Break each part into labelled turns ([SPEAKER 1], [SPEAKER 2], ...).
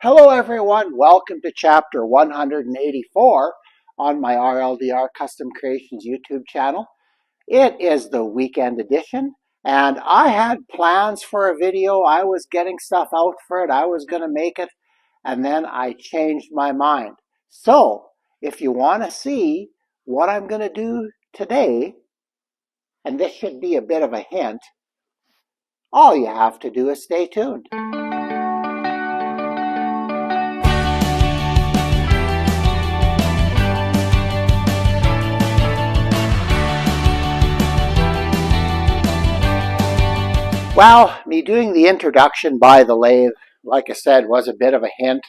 [SPEAKER 1] Hello everyone, welcome to chapter 184 on my RLDR Custom Creations YouTube channel. It is the weekend edition and I had plans for a video. I was getting stuff out for it. I was going to make it and then I changed my mind. So if you want to see what I'm going to do today, and this should be a bit of a hint, all you have to do is stay tuned. Well, me doing the introduction by the lathe, like I said, was a bit of a hint.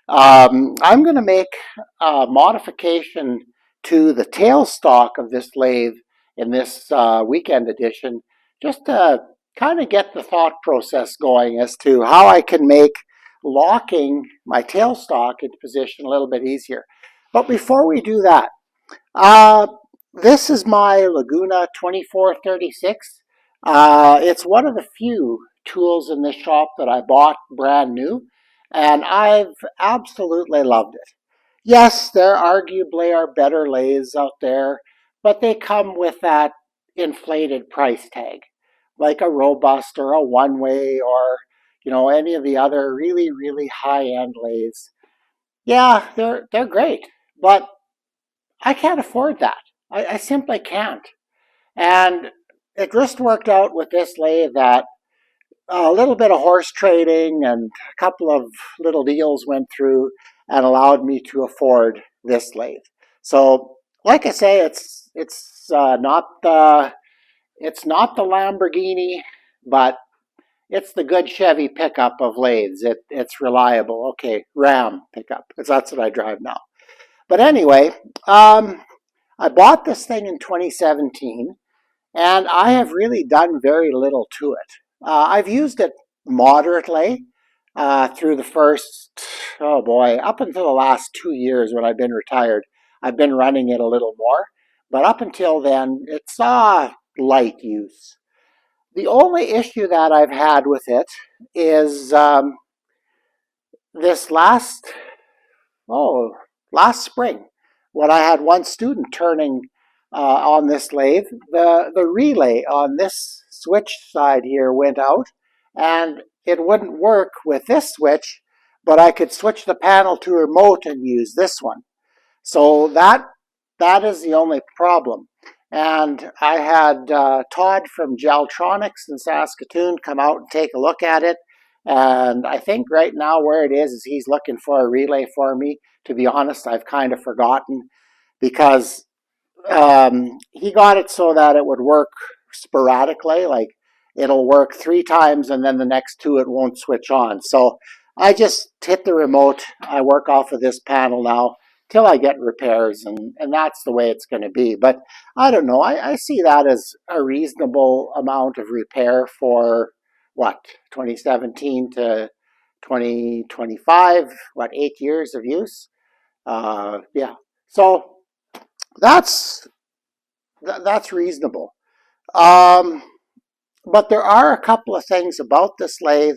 [SPEAKER 1] I'm going to make a modification to the tailstock of this lathe in this weekend edition, just to kind of get the thought process going as to how I can make locking my tailstock into position a little bit easier. But before we do that, this is my Laguna 2436. It's one of the few tools in this shop that I bought brand new, and I've absolutely loved it. Yes, there arguably are better lathes out there, but they come with that inflated price tag, like a Robust or a One-Way or, any of the other really high-end lathes. Yeah, they're great, but I can't afford that. I simply can't. And it just worked out with this lathe that a little bit of horse trading and a couple of little deals went through and allowed me to afford this lathe. So, like I say, it's not the Lamborghini, but it's the good Chevy pickup of lathes. It's reliable. Okay, Ram pickup, because that's what I drive now. But anyway, I bought this thing in 2017. And I have really done very little to it. I've used it moderately through the first, up until the last 2 years when I've been retired. I've been running it a little more. But up until then, it saw light use. The only issue that I've had with it is this last spring, when I had one student turning on this lathe, the relay on this switch side here went out, and it wouldn't work with this switch, but I could switch the panel to remote and use this one. So that is the only problem. And I had Todd from Geltronics in Saskatoon come out and take a look at it. And I think right now where it is he's looking for a relay for me. To be honest, I've kind of forgotten, because he got it so that it would work sporadically, like it'll work 3 times and then the next 2 it won't switch on. So I just hit the remote. I work off of this panel now till I get repairs, and that's the way it's going to be. But I don't know, I see that as a reasonable amount of repair for what, 2017 to 2025, 8 years of use. Yeah, so that's reasonable. But there are a couple of things about this lathe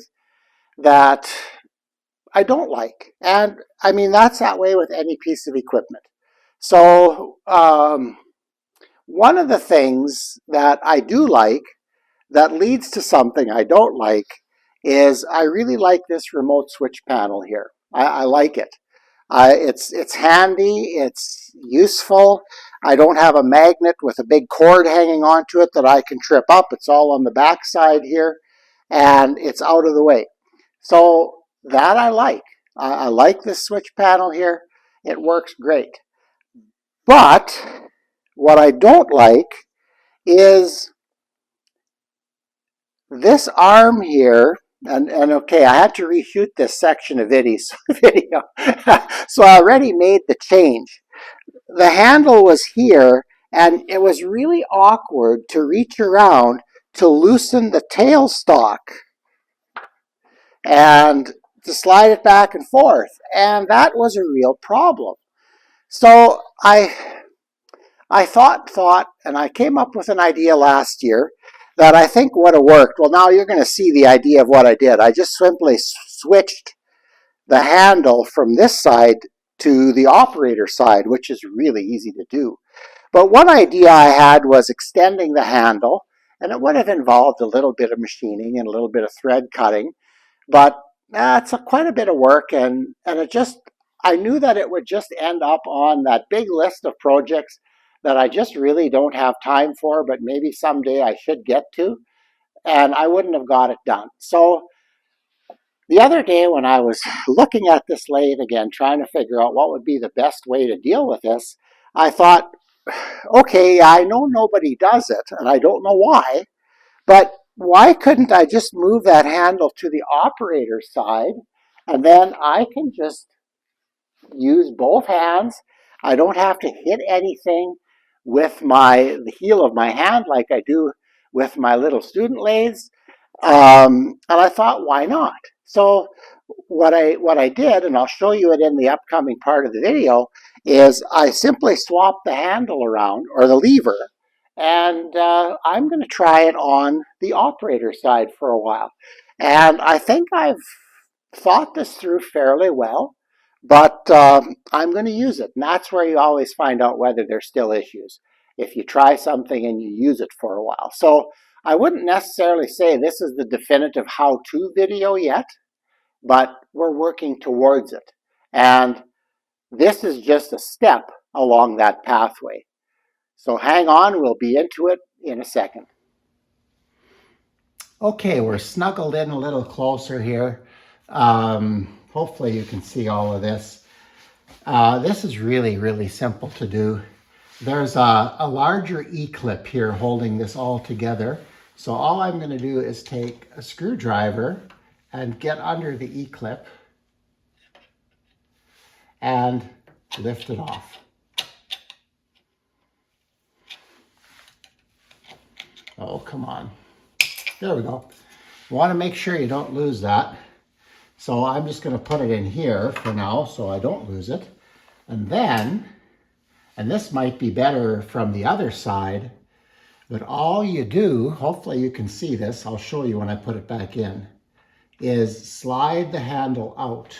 [SPEAKER 1] that I don't like. And I mean, that's that way with any piece of equipment. So one of the things that I do like that leads to something I don't like is I really like this remote switch panel here. I like it. It's handy, it's useful. I don't have a magnet with a big cord hanging onto it that I can trip up. It's all on the back side here, and it's out of the way. So that I like. I like this switch panel here. It works great. But what I don't like is this arm here. And okay, I had to reshoot this section of video. So I already made the change. The handle was here, and it was really awkward to reach around to loosen the tailstock and to slide it back and forth. And that was a real problem. So I thought, and I came up with an idea last year that I think would have worked. Well, now you're going to see the idea of what I did. I just simply switched the handle from this side to the operator side, which is really easy to do. But one idea I had was extending the handle, and it would have involved a little bit of machining and a little bit of thread cutting, but it's quite a bit of work, and it just, I knew that it would just end up on that big list of projects that I just really don't have time for, but maybe someday I should get to, and I wouldn't have got it done. So the other day when I was looking at this lathe again, trying to figure out what would be the best way to deal with this, I thought, okay, I know nobody does it, and I don't know why, but why couldn't I just move that handle to the operator side, and then I can just use both hands. I don't have to hit anything with the heel of my hand like I do with my little student lathes. And I thought, why not? So what I did, and I'll show you it in the upcoming part of the video, is I simply swapped the handle around, or the lever, and I'm going to try it on the operator side for a while. And I think I've thought this through fairly well, but I'm going to use it. And that's where you always find out whether there's still issues, if you try something and you use it for a while. So I wouldn't necessarily say this is the definitive how-to video yet, but we're working towards it. And this is just a step along that pathway. So hang on, we'll be into it in a second. Okay, we're snuggled in a little closer here. Hopefully you can see all of this. This is really, really simple to do. There's a larger E-clip here holding this all together. So all I'm going to do is take a screwdriver and get under the E-clip and lift it off. Oh, come on. There we go. You want to make sure you don't lose that. So I'm just going to put it in here for now so I don't lose it. And then, and this might be better from the other side, but all you do, hopefully you can see this, I'll show you when I put it back in, is slide the handle out.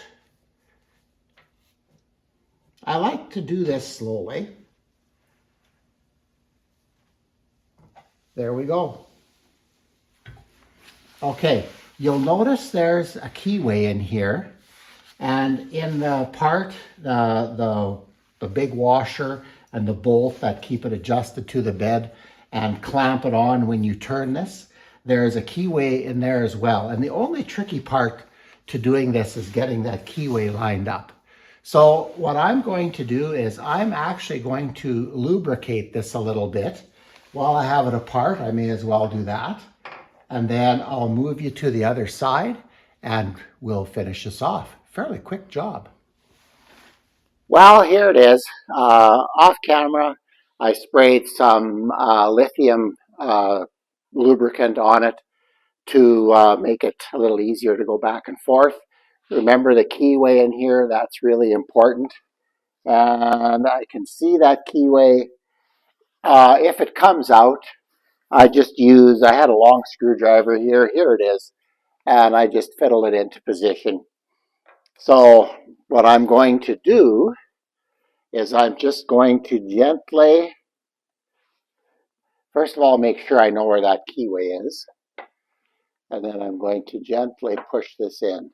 [SPEAKER 1] I like to do this slowly. There we go. Okay, you'll notice there's a keyway in here, and in the part, the big washer and the bolt that keep it adjusted to the bed and clamp it on when you turn this, there's a keyway in there as well. And the only tricky part to doing this is getting that keyway lined up. So what I'm going to do is I'm actually going to lubricate this a little bit. While I have it apart, I may as well do that. And then I'll move you to the other side and we'll finish this off. Fairly quick job. Well, here it is. Off camera, I sprayed some lithium lubricant on it to make it a little easier to go back and forth. Remember the keyway in here, that's really important. And I can see that keyway. If it comes out, I had a long screwdriver here it is, and I just fiddle it into position. So what I'm going to do is I'm just going to gently, first of all, make sure I know where that keyway is, and then I'm going to gently push this in.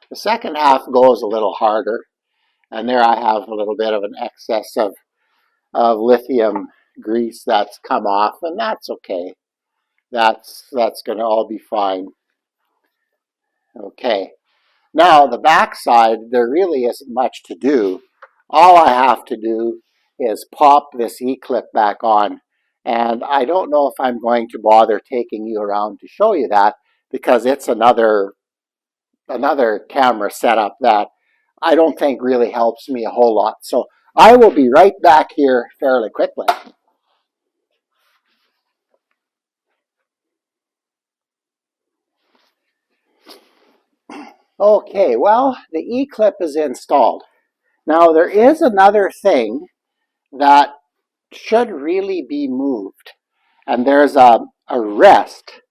[SPEAKER 1] The second half goes a little harder, and there I have a little bit of an excess of lithium grease that's come off, and that's okay. That's going to all be fine. Okay. Now the back side, there really isn't much to do. All I have to do is pop this E-clip back on. And I don't know if I'm going to bother taking you around to show you that, because it's another camera setup that I don't think really helps me a whole lot. So I will be right back here fairly quickly. Okay, well, the E-clip is installed. Now there is another thing that should really be moved. And there's a rest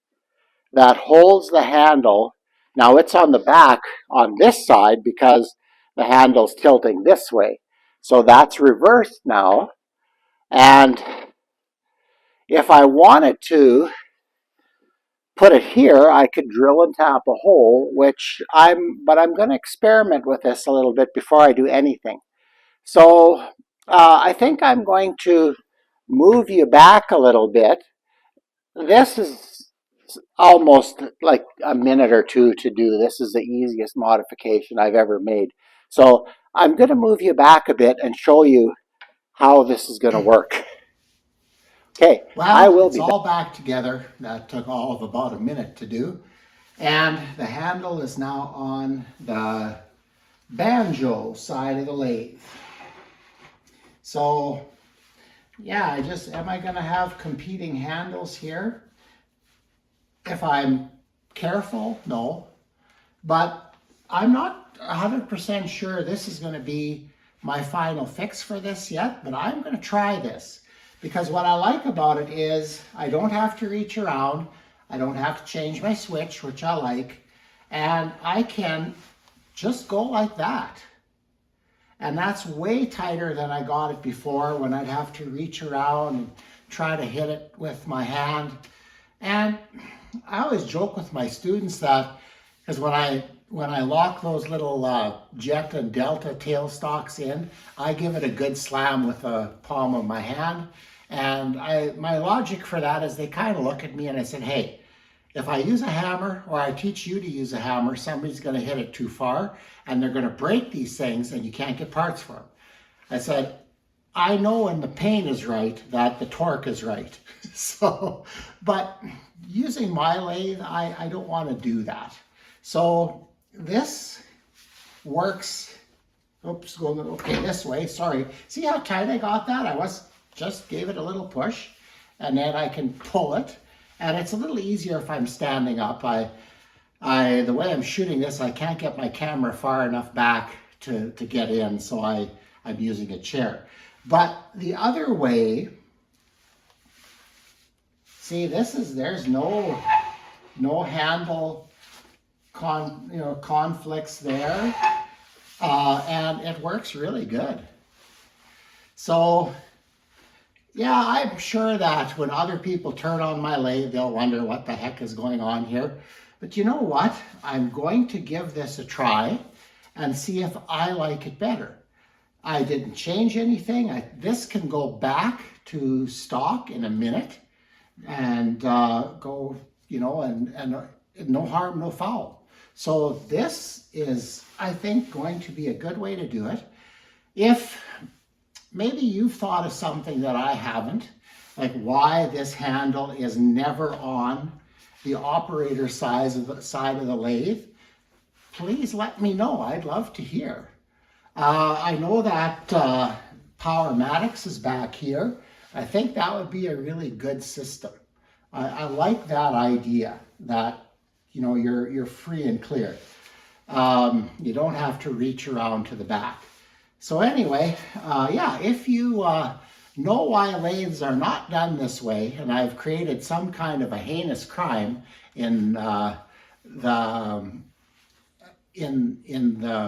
[SPEAKER 1] that holds the handle. Now it's on the back on this side because the handle's tilting this way. So that's reversed now. And if I wanted to put it here, I could drill and tap a hole, but I'm going to experiment with this a little bit before I do anything. So I think I'm going to move you back a little bit. This is almost like a minute or two to do. This is the easiest modification I've ever made. So I'm going to move you back a bit and show you how this is going to work. Okay,
[SPEAKER 2] well, it's all back together. That took all of about a minute to do. And the handle is now on the banjo side of the lathe. So, yeah, am I going to have competing handles here? If I'm careful, no. But I'm not 100% sure this is going to be my final fix for this yet, but I'm going to try this. Because what I like about it is I don't have to reach around, I don't have to change my switch, which I like, and I can just go like that. And that's way tighter than I got it before when I'd have to reach around and try to hit it with my hand. And I always joke with my students that, because when I lock those little Jet and Delta tailstocks in, I give it a good slam with the palm of my hand. And my logic for that is they kind of look at me and I said, hey, if I use a hammer or I teach you to use a hammer, somebody's going to hit it too far and they're going to break these things and you can't get parts for them. I said, I know when the pain is right that the torque is right. So, but using my lathe, I don't want to do that. So this works. Oops, going okay this way. Sorry. See how tight I got that? Just gave it a little push and then I can pull it. And it's a little easier if I'm standing up. The way I'm shooting this, I can't get my camera far enough back to get in, so I'm using a chair. But the other way, see, there's no handle conflicts there, and it works really good. So, yeah, I'm sure that when other people turn on my lathe, they'll wonder what the heck is going on here. But you know what? I'm going to give this a try and see if I like it better. I didn't change anything. This can go back to stock in a minute and go, and no harm, no foul. So this is, I think, going to be a good way to do it. If maybe you've thought of something that I haven't, like why this handle is never on the operator side of the lathe, please let me know. I'd love to hear. I know that Powermatics is back here. I think that would be a really good system. I like that idea that, you're free and clear. You don't have to reach around to the back. So anyway, yeah, if you know why lathes are not done this way, and I've created some kind of a heinous crime in the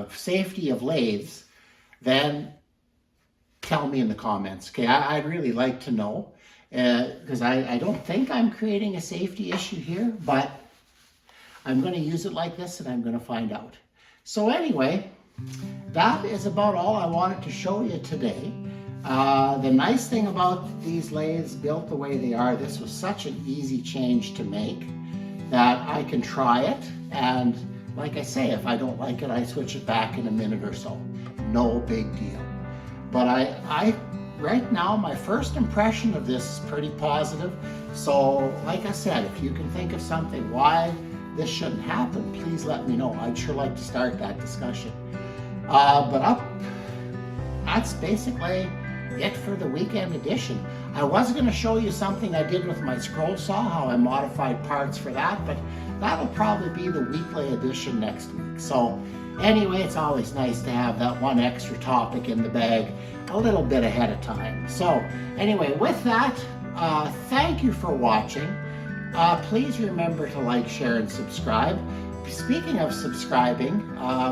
[SPEAKER 2] safety of lathes, then tell me in the comments. Okay, I'd really like to know, because I don't think I'm creating a safety issue here, but I'm going to use it like this and I'm going to find out. So anyway, that is about all I wanted to show you today. The nice thing about these lathes built the way they are, this was such an easy change to make that I can try it. And like I say, if I don't like it, I switch it back in a minute or so. No big deal. But right now, my first impression of this is pretty positive. So like I said, if you can think of something why this shouldn't happen, please let me know. I'd sure like to start that discussion. That's basically it for the weekend edition. I was going to show you something I did with my scroll saw, how I modified parts for that, but that'll probably be the weekly edition next week. So anyway, it's always nice to have that one extra topic in the bag. a little bit ahead of time. So anyway, with that, thank you for watching. Please remember to like, share, and subscribe. Speaking of subscribing,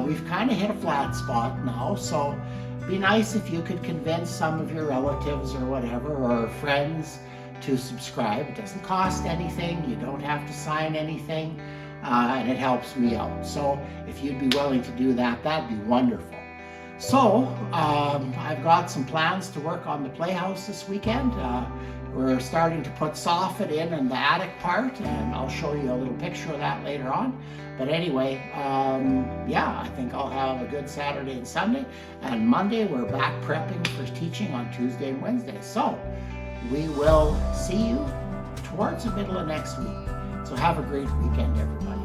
[SPEAKER 2] we've kind of hit a flat spot now, so be nice if you could convince some of your relatives or whatever, or friends, to subscribe. It doesn't cost anything, you don't have to sign anything, and it helps me out. So if you'd be willing to do that, that'd be wonderful. So I've got some plans to work on the playhouse this weekend. We're starting to put soffit in the attic part, and I'll show you a little picture of that later on. But anyway, yeah, I think I'll have a good Saturday and Sunday. And Monday, we're back prepping for teaching on Tuesday and Wednesday. So we will see you towards the middle of next week. So have a great weekend, everybody.